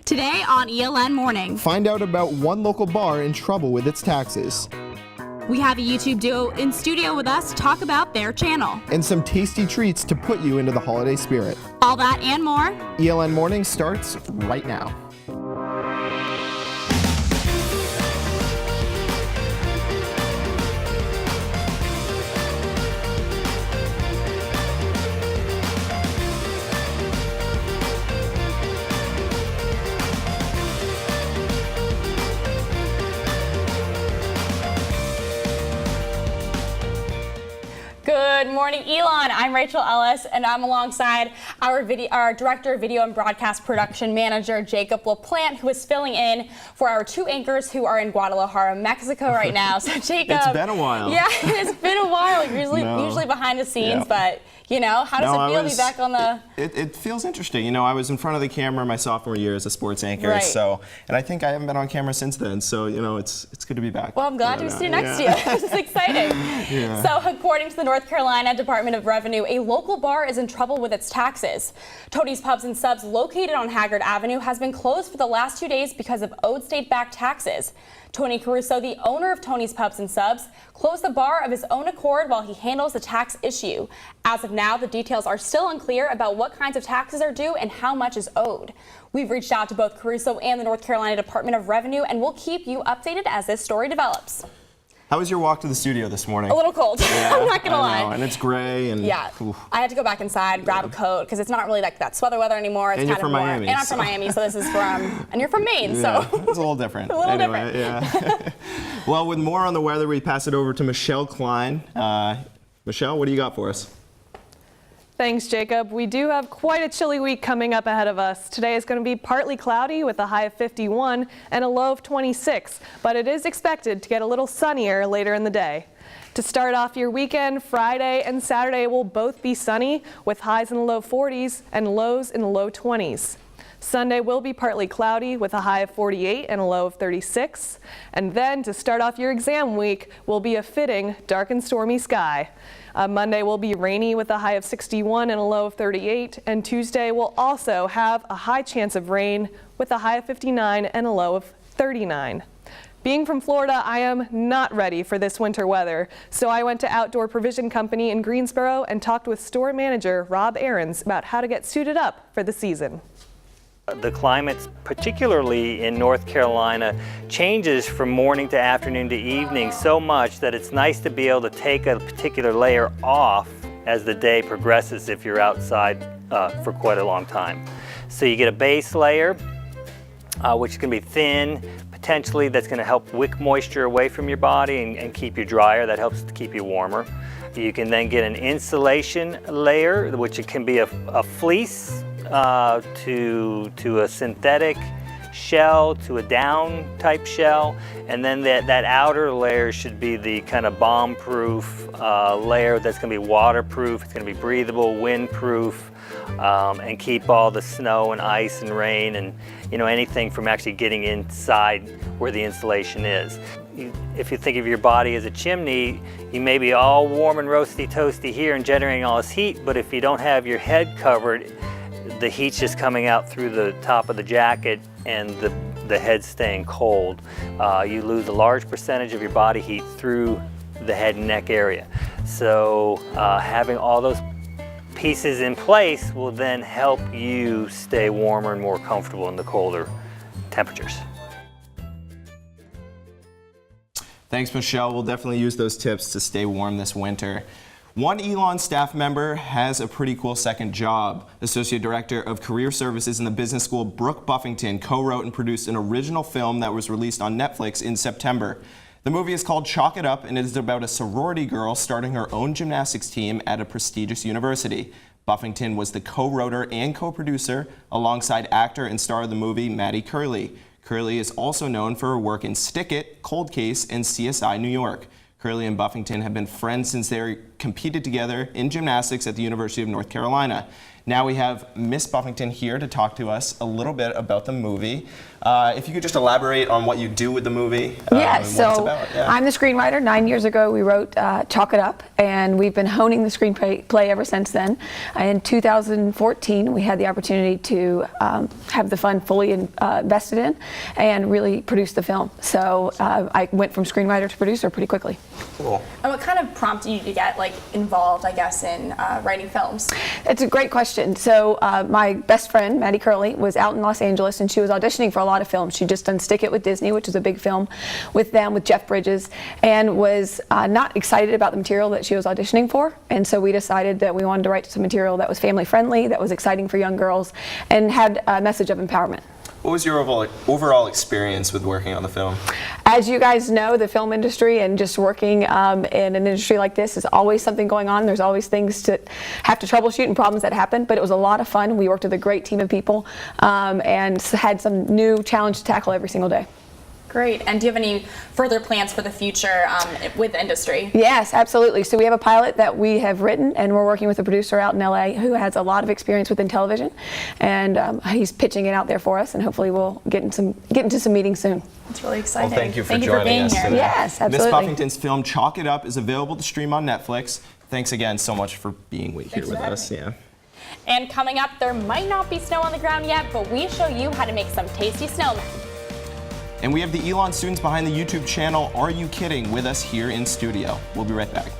Today on ELN Morning, Find out about one local bar in trouble with its taxes. we have a YouTube duo in studio with us to talk about their channel. And some tasty treats to put you into the holiday spirit. All that and more. ELN Morning starts right now. Good morning, Elon. I'm Rachel Ellis, and I'm alongside our Director of Video and Broadcast Production Manager, Jacob LaPlante, who is filling in for our two anchors who are in Guadalajara, Mexico right now. So, Jacob. It's been a while. Yeah, it's been a while. Usually behind the scenes, but, you know, how does it feel to be back on the... It feels interesting. You know, I was in front of the camera my sophomore year as a sports anchor, Right. and I think I haven't been on camera since then, so, you know, it's good to be back. Well, I'm glad to be sitting next to you. This is exciting. Yeah. So, according to the North Carolina Department of Revenue, a local bar is in trouble with its taxes. Tony's Pubs and Subs, located on Haggard Avenue, has been closed for the last 2 days because of owed state-backed taxes. Tony Caruso, the owner of Tony's Pubs and Subs, closed the bar of his own accord while he handles the tax issue. As of now, the details are still unclear about what kinds of taxes are due and how much is owed. We've reached out to both Caruso and the North Carolina Department of Revenue, and we'll keep you updated as this story develops. How was your walk to the studio this morning? A little cold, Yeah, I'm not gonna I know, lie. and it's gray and Yeah, oof. I had to go back inside, grab a coat, because it's not really like that sweater weather anymore. It's And you're kind of from more, Miami, and I'm so- from Miami, so this is from, and you're from Maine, Yeah, so. it's a little different. A little anyway, Yeah. Well, with more on the weather, we pass it over to Michelle Klein. Michelle, what do you got for us? Thanks, Jacob. We do have quite a chilly week coming up ahead of us. Today is going to be partly cloudy with a high of 51 and a low of 26, but it is expected to get a little sunnier later in the day. To start off your weekend, Friday and Saturday will both be sunny with highs in the low 40s and lows in the low 20s. Sunday will be partly cloudy with a high of 48 and a low of 36. And then to start off your exam week will be a fitting dark and stormy sky. Monday will be rainy with a high of 61 and a low of 38. And Tuesday will also have a high chance of rain with a high of 59 and a low of 39. Being from Florida, I am not ready for this winter weather, so I went to Outdoor Provision Company in Greensboro and talked with store manager Rob Aarons about how to get suited up for the season. The climate, particularly in North Carolina, changes from morning to afternoon to evening so much that it's nice to be able to take a particular layer off as the day progresses if you're outside for quite a long time. So you get a base layer, which can be thin, potentially that's going to help wick moisture away from your body and keep you drier. That helps to keep you warmer. You can then get an insulation layer, which it can be a fleece, to a synthetic shell, to a down type shell, and then that outer layer should be the kind of bomb-proof layer that's going to be waterproof, it's going to be breathable, windproof, and keep all the snow and ice and rain and anything from actually getting inside where the insulation is. If you think of your body as a chimney, you may be all warm and roasty toasty here and generating all this heat, but if you don't have your head covered, the heat's just coming out through the top of the jacket and the head's staying cold. You lose a large percentage of your body heat through the head and neck area. So having all those pieces in place will then help you stay warmer and more comfortable in the colder temperatures. Thanks, Michelle. We'll definitely use those tips to stay warm this winter. One ELN staff member has a pretty cool second job. Associate Director of Career Services in the business school, Brooke Buffington, co-wrote and produced an original film that was released on Netflix in September. The movie is called Chalk It Up, and it is about a sorority girl starting her own gymnastics team at a prestigious university. Buffington was the co-writer and co-producer alongside actor and star of the movie, Maddie Curley. Curley is also known for her work in Stick It, Cold Case, and CSI New York. Curley and Buffington have been friends since they competed together in gymnastics at the University of North Carolina. Now we have Miss Buffington here to talk to us a little bit about the movie. If you could just elaborate on what you do with the movie. Yeah, and what so it's about. Yeah. I'm the screenwriter. 9 years ago, we wrote Chalk It Up, and we've been honing the screenplay ever since then. In 2014, we had the opportunity to have the fund fully invested in and really produce the film. So I went from screenwriter to producer pretty quickly. Cool. And what kind of prompted you to get involved, I guess, in writing films? It's a great question. So my best friend, Maddie Curley, was out in Los Angeles, and she was auditioning for a lot of films. She'd just done Stick It with Disney, which is a big film with them, with Jeff Bridges, and was not excited about the material that she was auditioning for. And so we decided that we wanted to write some material that was family friendly, that was exciting for young girls, and had a message of empowerment. What was your overall experience with working on the film? As you guys know, the film industry and just working in an industry like this is always something going on. There's always things to have to troubleshoot and problems that happen, but it was a lot of fun. We worked with a great team of people and had some new challenge to tackle every single day. Great. And do you have any further plans for the future with the industry? Yes, absolutely. So we have a pilot that we have written, and we're working with a producer out in LA who has a lot of experience within television, and he's pitching it out there for us, and hopefully we'll get into some meetings soon. It's really exciting. Well, thank you for joining being us here. today. Yes, absolutely. Miss Buffington's film Chalk It Up is available to stream on Netflix. Thanks again so much for being here with us. Yeah. And coming up, there might not be snow on the ground yet, but we show you how to make some tasty snowmen. And we have the ELN students behind the YouTube channel Are You Kidding with us here in studio. We'll be right back.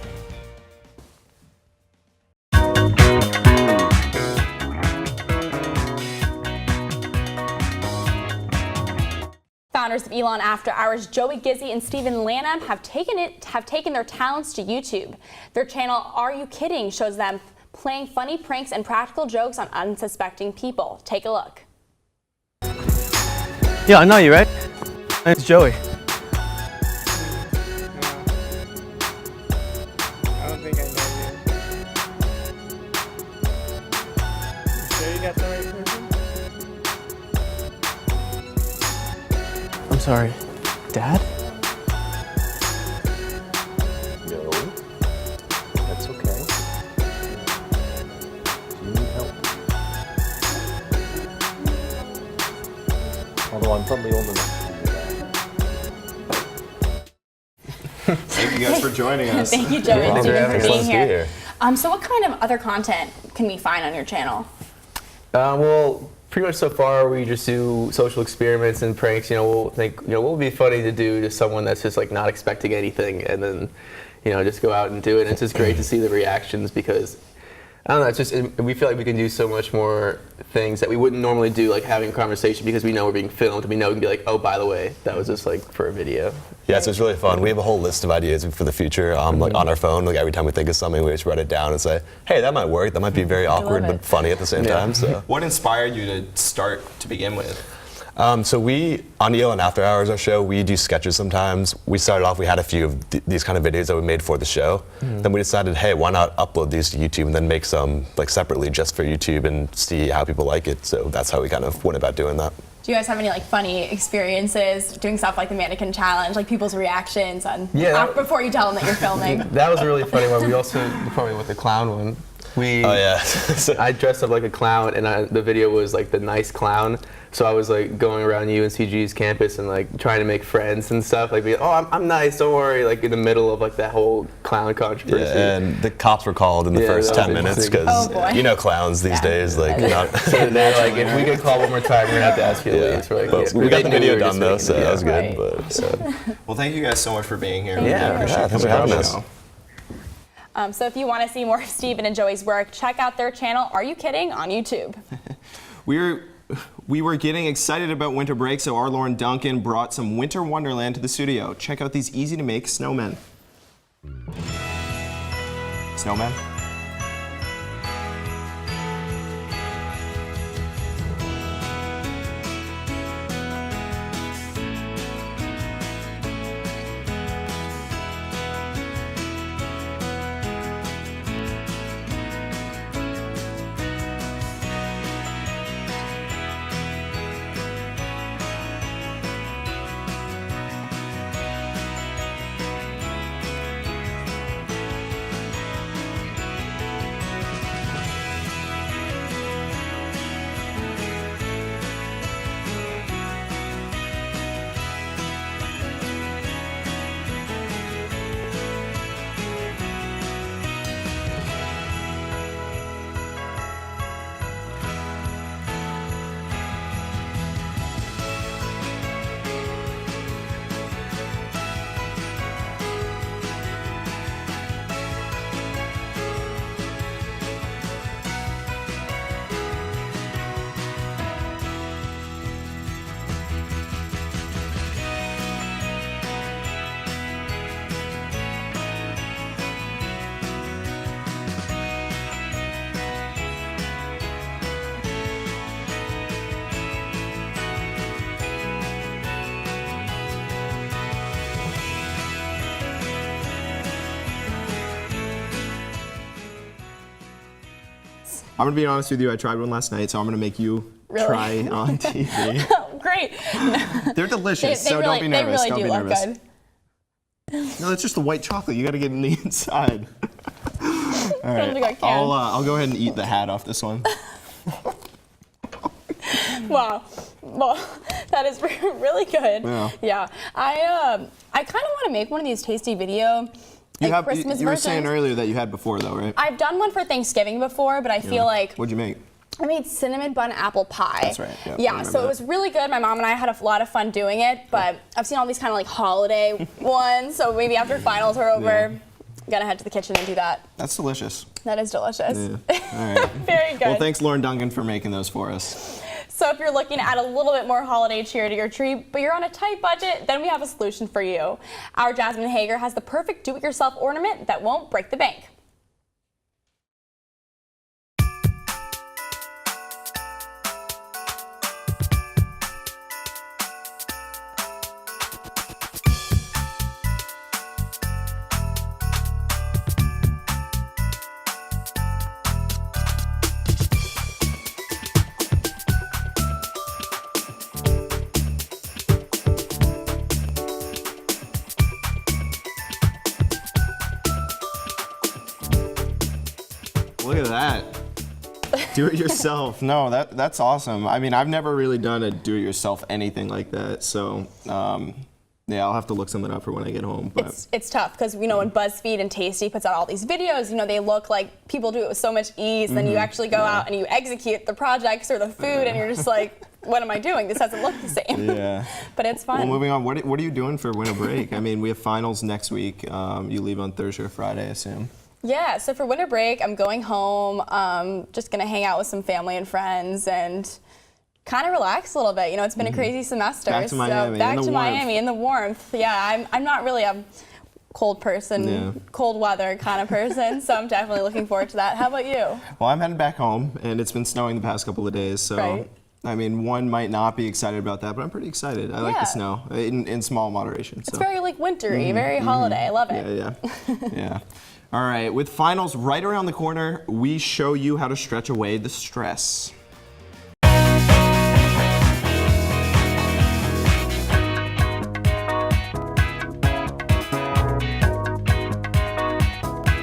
Founders of ELN After Hours, Joey Gizzy and Stephen Lanham, have taken their talents to YouTube. Their channel Are You Kidding shows them playing funny pranks and practical jokes on unsuspecting people. Take a look. Yeah, I know you, right? My name's Joey. I don't think I know you. You sure you got the right person? I'm sorry. Dad? No, that's okay. Do you need help? Although I'm probably old enough to do that. Thank you guys for joining us. Thank you, Joey and Stephen, for being here. here. So what kind of other content can we find on your channel? Well, pretty much so far we just do social experiments and pranks. We'll think, what would be funny to do to someone that's just not expecting anything, and then, just go out and do it. And it's just great to see the reactions because, I don't know, it's just, we feel like we can do so much more things that we wouldn't normally do, like having a conversation, because we know we're being filmed and we know we can be like, oh, by the way, that was just for a video. Yeah, so it's really fun. We have a whole list of ideas for the future on our phone. Every time we think of something, we just write it down and say, hey, that might work. That might be very awkward but funny at the same time. So. What inspired you to start to begin with? So we, on ELN After Hours, our show, we do sketches sometimes. We started off, we had a few of these kind of videos that we made for the show. Then we decided, hey, why not upload these to YouTube and then make some separately just for YouTube and see how people like it. So that's how we kind of went about doing that. Do you guys have any funny experiences doing stuff like the mannequin challenge, people's reactions on before you tell them that you're filming? That was a really funny one. We also, probably with the clown one. Oh yeah. I dressed up like a clown, and the video was the nice clown. So I was going around UNCG's campus and trying to make friends and stuff. Being, oh, I'm nice, don't worry. In the middle of that whole clown controversy. Yeah, and the cops were called in the first 10 minutes because clowns these days not. So they're if we get called one more time, we're gonna have to ask you to leave. So but we got the video done though, so that was good. Right. But, Well, thank you guys so much for being here. Thanks for having us. So if you want to see more of Stephen and Joey's work, check out their channel, Are You Kidding, on YouTube. We were getting excited about winter break, so our Lauren Duncan brought some winter wonderland to the studio. Check out these easy to make snowmen. Snowmen? I'm gonna be honest with you. I tried one last night, so I'm gonna make you try on TV. Great. They're delicious, They so really, don't be nervous. They really Don't do be look nervous. good. No, it's just the white chocolate. You got to get in the inside. All right, think I can. I'll go ahead and eat the hat off this one. Wow. Well, that is really good. Yeah. I kind of want to make one of these tasty video. You Christmas were saying versions. earlier that you had before, though, right? I've done one for Thanksgiving before, but I feel like What'd you make? I made cinnamon bun apple pie. That's right. Yep, I Yeah, remember so that. it was really good. My mom and I had a lot of fun doing it, but I've seen all these kind of like holiday ones, so maybe after finals are over, gotta head to the kitchen and do that. That's delicious. That is delicious. Yeah. All right. Very good. Well, thanks, Lauren Duncan, for making those for us. So if you're looking to add a little bit more holiday cheer to your tree, but you're on a tight budget, then we have a solution for you. Our Jasmine Hager has the perfect do-it-yourself ornament that won't break the bank. Look at that. Do it yourself. No, that's awesome. I mean, I've never really done a do it yourself anything like that. So, yeah, I'll have to look something up for when I get home. But It's tough because, you know, when BuzzFeed and Tasty puts out all these videos, you know, they look like people do it with so much ease. Then you actually go out and you execute the projects or the food and you're just like, what am I doing? This doesn't look the same. yeah. But it's fun. Well, moving on. What are you doing for winter break? I mean, we have finals next week. You leave on Thursday or Friday, I assume. Yeah, so for winter break, I'm going home, just gonna hang out with some family and friends and kind of relax a little bit. You know, it's been a crazy semester. Back to Miami, So back in the to warmth. Miami in the warmth. Yeah, I'm not really a cold person, cold weather kind of person, so I'm definitely looking forward to that. How about you? Well, I'm heading back home, and it's been snowing the past couple of days, so Right. I mean, one might not be excited about that, but I'm pretty excited. I like the Yeah. snow in small moderation. So. It's very like wintry, very holiday. I love it. Yeah. All right, with finals right around the corner, we show you how to stretch away the stress.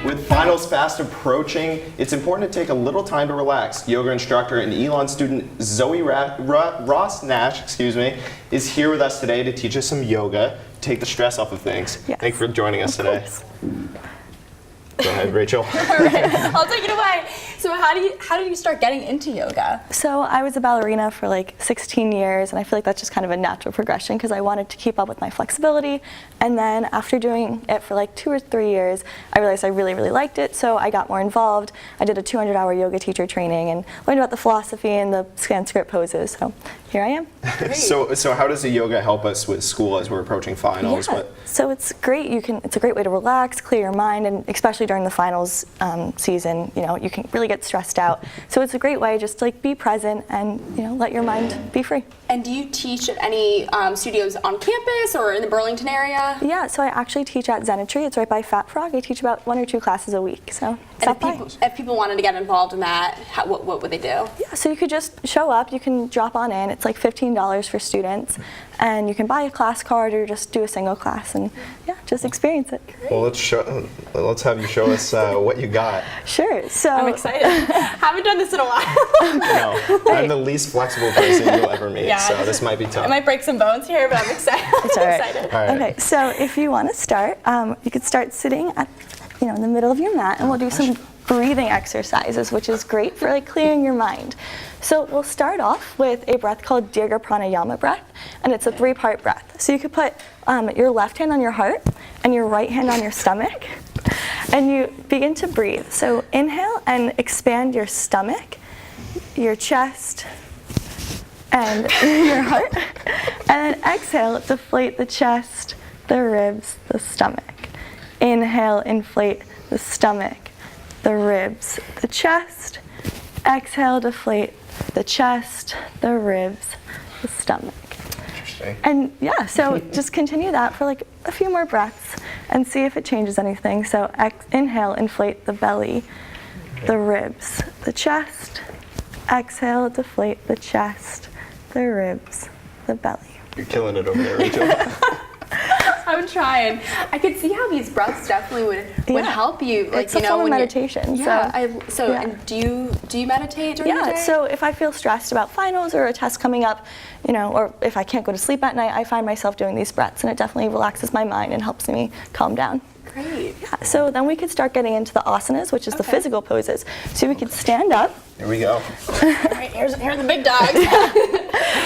With finals fast approaching, it's important to take a little time to relax. Yoga instructor and ELN student Zoe Ross Nash, is here with us today to teach us some yoga, take the stress off of things. Yes. Thanks for joining us today. Go ahead, Rachel. All right, I'll take it away. So how did you start getting into yoga? So I was a ballerina for like 16 years, and I feel like that's just kind of a natural progression because I wanted to keep up with my flexibility. And then after doing it for like 2 or 3 years, I realized I really, really liked it, so I got more involved. I did a 200-hour yoga teacher training and learned about the philosophy and the Sanskrit poses, so here I am. So how does the yoga help us with school as we're approaching finals? Yeah, so it's great. It's a great way to relax, clear your mind, and especially during the finals season, you know, you can really get stressed out. So it's a great way just to like be present and, you know, let your mind be free. And do you teach at any studios on campus or in the Burlington area? Yeah, so I actually teach at Zenitry. It's right by Fat Frog. I teach about 1 or 2 classes a week. So stop by. If people wanted to get involved in that, what would they do? Yeah, so you could just show up. You can drop on in. It's like $15 for students, and you can buy a class card or just do a single class and just experience it. Well, let's have you show us what you got. Sure. So I'm excited. Haven't done this in a while. No, I'm the least flexible person you'll ever meet, so this might be tough. I might break some bones here, but I'm excited. It's all right. Excited. All right. Okay, so if you want to start, you could start sitting at, in the middle of your mat, and we'll do some breathing exercises, which is great for like clearing your mind. So we'll start off with a breath called Dirga Pranayama breath, and it's a 3-part breath. So you could put your left hand on your heart and your right hand on your stomach, and you begin to breathe. So inhale and expand your stomach, your chest, and your heart, and then exhale, deflate the chest, the ribs, the stomach. Inhale, inflate the stomach, the ribs, the chest. Exhale, deflate the chest, the ribs, the stomach. Interesting. And yeah, so just continue that for like a few more breaths and see if it changes anything. So inhale, inflate the belly. the ribs, the chest. Exhale, deflate the chest, the ribs, the belly. You're killing it over there, Rachel. I'm trying. I could see how these breaths definitely would help you. Like, It's a form of meditation. And do you meditate during the day? So if I feel stressed about finals or a test coming up, or if I can't go to sleep at night, I find myself doing these breaths, and it definitely relaxes my mind and helps me calm down. Great. Yeah, so then we could start getting into the asanas, which is the physical poses. So we could stand up. Here we go. All right, here are the big dogs.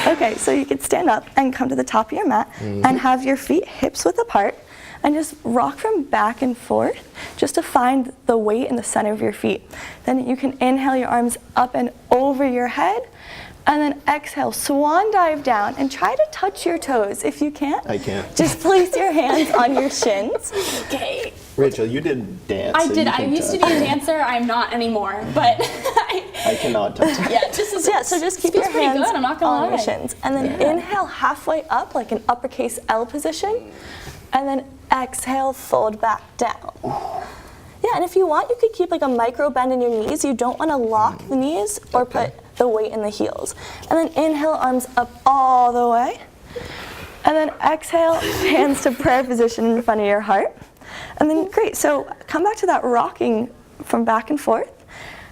Okay, so you could stand up and come to the top of your mat and have your feet hips width apart and just rock from back and forth just to find the weight in the center of your feet. Then you can inhale your arms up and over your head, and then exhale, swan dive down, and try to touch your toes. If you can't, I can't. Just place your hands on your shins. Okay. Rachel, you did dance. I so did. you I can used to touch. be a dancer. I'm not anymore, but I cannot touch. yeah, So just keep feels your pretty hands good, I'm not gonna on your lie. shins. And then inhale halfway up like an uppercase L position. And then exhale, fold back down. Yeah, and if you want, you could keep like a micro bend in your knees. You don't want to lock the knees or put the weight in the heels. And then inhale, arms up all the way. And then exhale, hands to prayer position in front of your heart. And then great, so come back to that rocking from back and forth.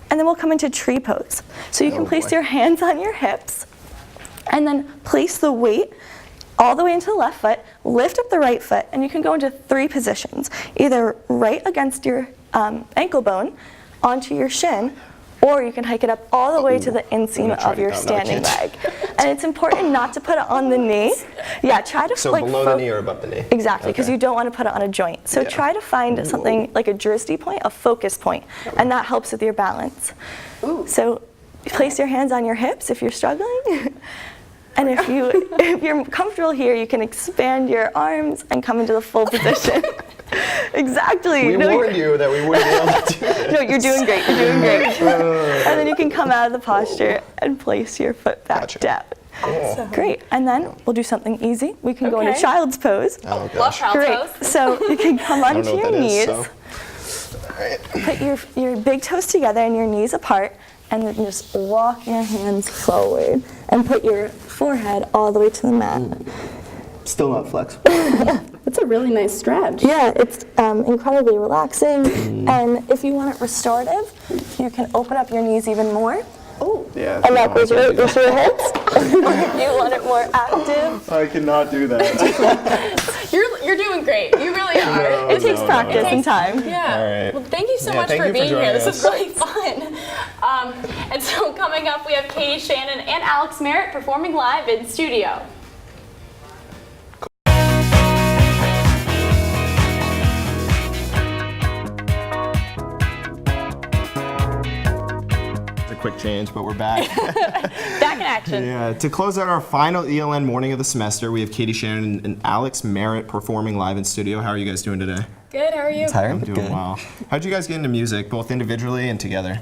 And then we'll come into tree pose. So you can place your hands on your hips and then place the weight all the way into the left foot, lift up the right foot, and you can go into 3 positions. Either right against your ankle bone, onto your shin, or you can hike it up all the way to the inseam of your standing leg. And it's important not to put it on the knee. Yeah, try to So below the knee or above the knee? Exactly, because you don't want to put it on a joint. So try to find something like a drishti point, a focus point, and that helps with your balance. So place your hands on your hips if you're struggling. And if you're comfortable here, you can expand your arms and come into the full position. Exactly. We warned you that we wouldn't be able to do this. No, you're doing great. You're doing great. And then you can come out of the posture and place your foot back down. Awesome. Great. And then we'll do something easy. We can go into child's pose. Oh, Love child's Great. pose. So you can come I don't onto know what your that knees. is, so. All right. Put your big toes together and your knees apart, and then just walk your hands forward and put your forehead all the way to the mat. Still not flexible. That's a really nice stretch. Yeah, it's incredibly relaxing. And if you want it restorative, you can open up your knees even more. Oh. Yeah. And that goes right into your hips. Or if you want it more active. I cannot do that. You're doing great. You really are. It takes practice and time. Yeah. All right. Well, thank you so Yeah, much thank for you for being here. joining This us. is really fun. And so coming up, we have Katie Shannon and Alex Merritt performing live in studio. It's a quick change, but we're back. Back in action. Yeah, to close out our final ELN morning of the semester, we have Katie Shannon and Alex Merritt performing live in studio. How are you guys doing today? Good. How are you? I'm doing well. How'd you guys get into music, both individually and together?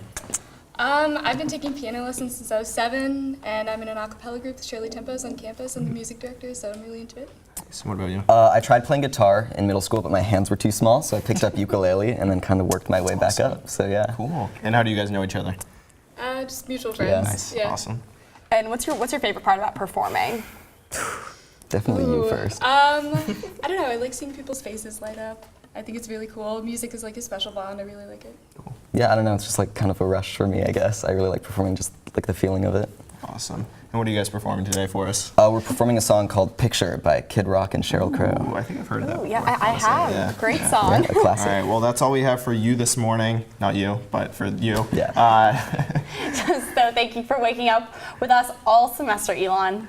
I've been taking piano lessons since I was 7, and I'm in an a cappella group with Shirley Tempos on campus. I'm the music director, so I'm really into it. So what about you? I tried playing guitar in middle school, but my hands were too small, so I picked up ukulele and then kind of worked my way back up. So yeah. Cool. And how do you guys know each other? Just mutual friends. Nice. Yeah. Awesome. And what's your favorite part about performing? Definitely you first. I don't know. I like seeing people's faces light up. I think it's really cool. Music is like a special bond. I really like it. Yeah, I don't know. It's just like kind of a rush for me, I guess. I really like performing, just like the feeling of it. Awesome. And what are you guys performing today for us? We're performing a song called Picture by Kid Rock and Sheryl Crow. Ooh, I think I've heard of that. Oh, yeah, before. I have. Yeah. Great song. Yeah, a classic. All right, well, that's all we have for you this morning. Not you, but for you. Yeah. So thank you for waking up with us all semester, Elon.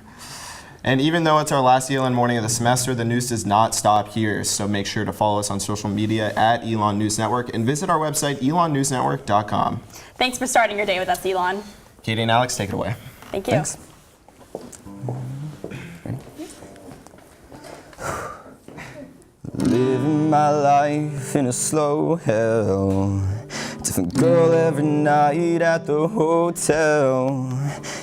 And even though it's our last ELN morning of the semester, the news does not stop here. So make sure to follow us on social media at ELN News Network and visit our website, elonnewsnetwork.com. Thanks for starting your day with us, Elon. Katie and Alex, take it away. Thank you. Thanks. Living my life in a slow hell. Different girl every night at the hotel.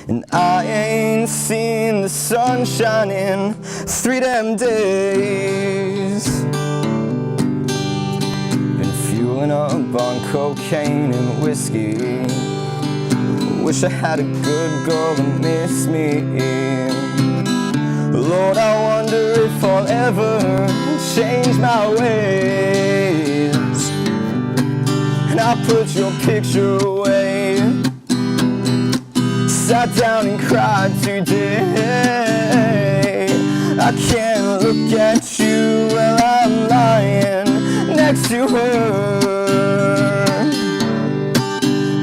And I ain't seen the sun shining 3 damn days. Been fueling blowing up on cocaine and whiskey. Wish I had a good girl to miss me. Lord, I wonder if I'll ever change my ways. And I put your picture away, sat down and cried today. I can't look at you while I'm lying next to her.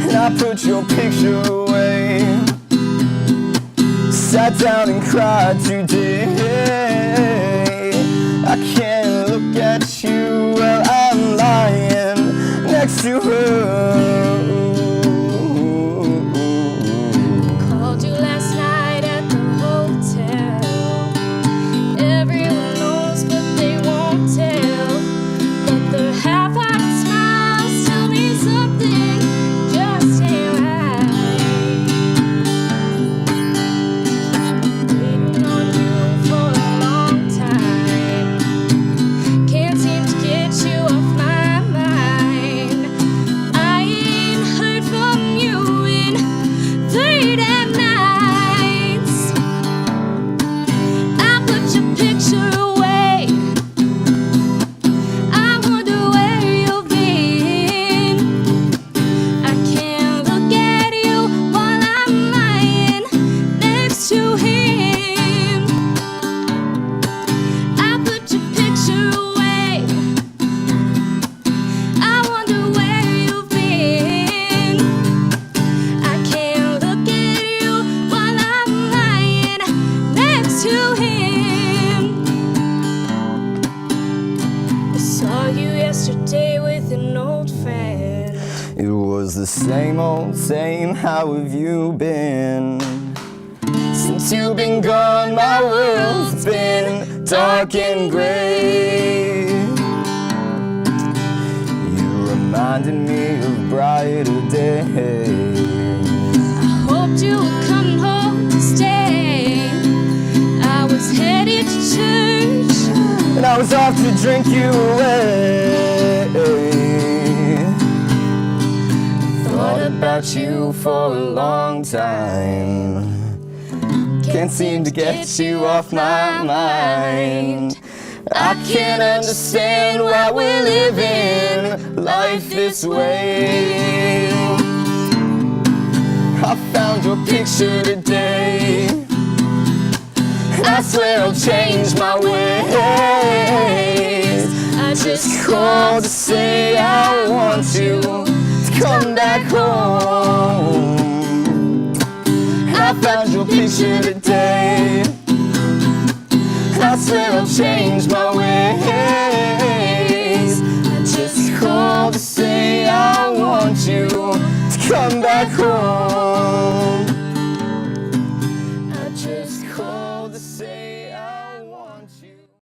And I put your picture away, sat down and cried today. I can't look at you while I'm lying next to her. Called you last night at the hotel. Everyone knows but they won't tell. But their half-hearted smiles tell me something just ain't right. Waiting on you for a long time. Can't seem to get you off my mind. I ain't heard from you in 3 damn nights. I put your picture away. I wonder where you've been. I can't look at you while I'm lying next to him. I put your picture away. I wonder where you've been. I can't look at you while I'm lying next to him. I saw you yesterday with an old friend. It was the same old same, how have you been? Since you've been gone, my world's been dark and gray. You reminded me of brighter days. I hoped you were coming home to stay. I was headed to church. And I was off to drink you away. Thought about you for a long time. Can't seem to get you off my mind. I can't understand why we're living life this way. I found your picture today. I swear I'll change my ways. I Just called to say I want you to come back home. I found your picture today. I swear I'll change my ways. I just called to say I want you to come back home. I just called to say